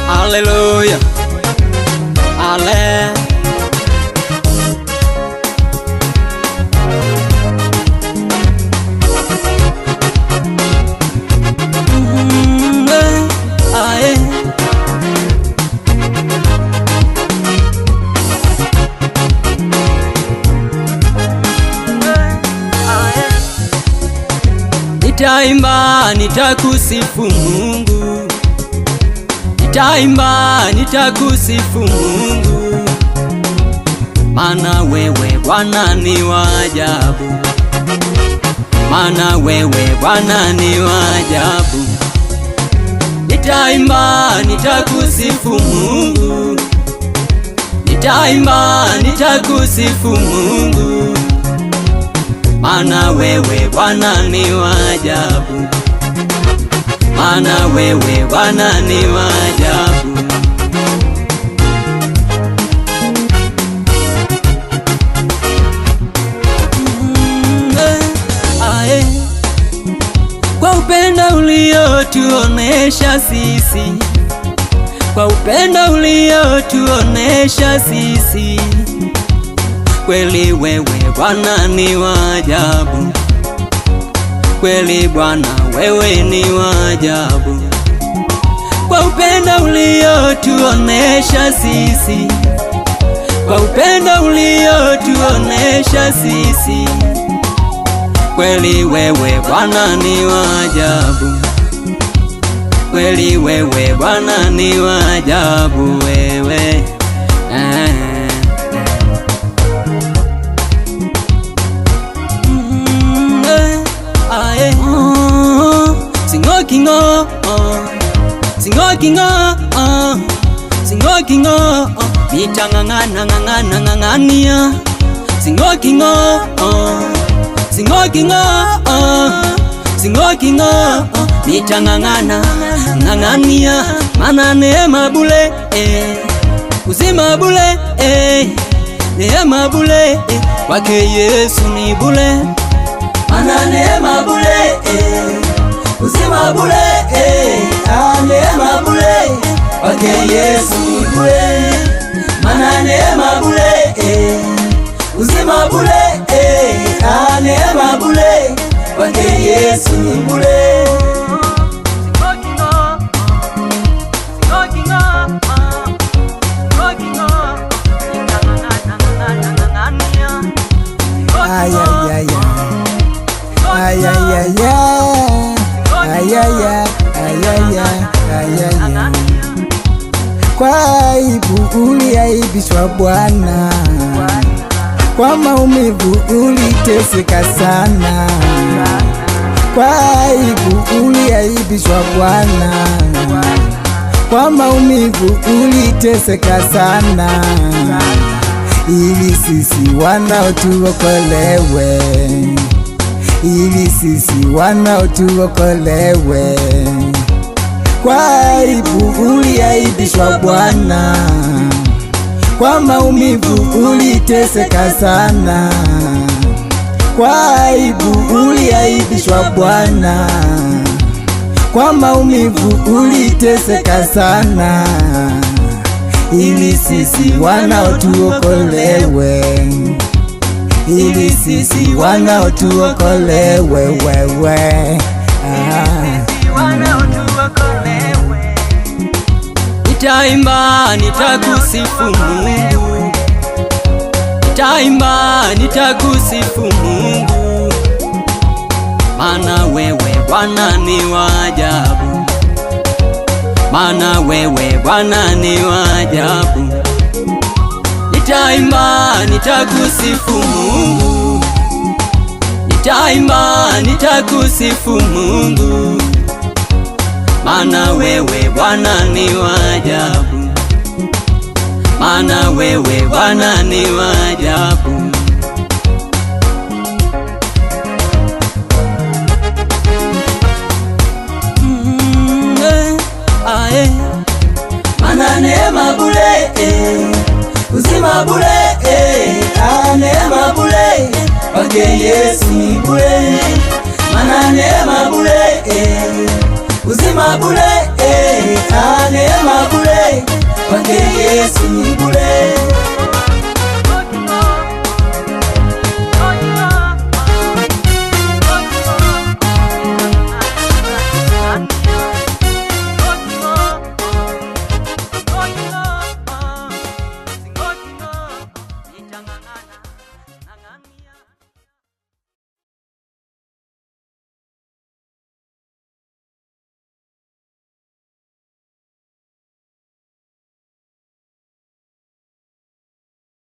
Hallelujah, Amen. Nitaimba, nitakusifu Mungu. Nitaimba, nitakusifu Mungu, maana wewe Bwana ni wa ajabu, maana wewe Bwana ni wa ajabu. Nitaimba, nitakusifu Mungu. Nitaimba, nitakusifu Mungu, maana wewe Bwana ni wa ajabu, maana wewe Bwana ni wa ajabu. Kwa upendo uliotuonesha sisi, kwa upendo uliotuonesha sisi, kweli wewe Bwana ni wa ajabu, kweli Bwana wewe ni wa ajabu. Kwa upendo uliotuonesha sisi, kwa upendo uliotuonesha sisi, kweli wewe Bwana ni wa ajabu, kweli wewe Bwana ni wa ajabu wewe. Singokingo, singokingo, singokingo, mitangangana ngangana ngangania. Singokingo, singokingo, singokingo, mitangangana ngangania. Mana neema bule, uzima bule, neema bule, kwake Yesu ni bule. Mana neema bule, uzima bule, neema bule, kwake Yesu ni bule. Mana neema bule, uzima bule, neema bule, kwake Yesu ni bule. Kwa aibu uliaibishwa Bwana, kwa maumivu uliteseka sana. Kwa aibu uliaibishwa Bwana, kwa maumivu uliteseka sana, ili sisi wanao tuokolewe, ili sisi wanao tuokolewe. Kwa aibu uliaibishwa Bwana, kwa maumivu uliteseka sana. Kwa aibu uliaibishwa Bwana, kwa maumivu uliteseka sana, ili sisi wanao tuokolewe, ili sisi wanao tuokolewe wewe. Nitaimba, nitakusifu Mungu. Nitaimba, nitakusifu Mungu, maana wewe Bwana ni wa ajabu, maana wewe Bwana ni wa ajabu. Nitaimba, nitakusifu Mungu. Nitaimba, nitakusifu Mungu, maana wewe Bwana ni wa ajabu, maana wewe Bwana ni wa ajabu. Mana neema bule, uzima bule, neema bule, kwake Yesu ni bure, mana neema bure, uzima bure, neema bure, kwake Yesu ni bure.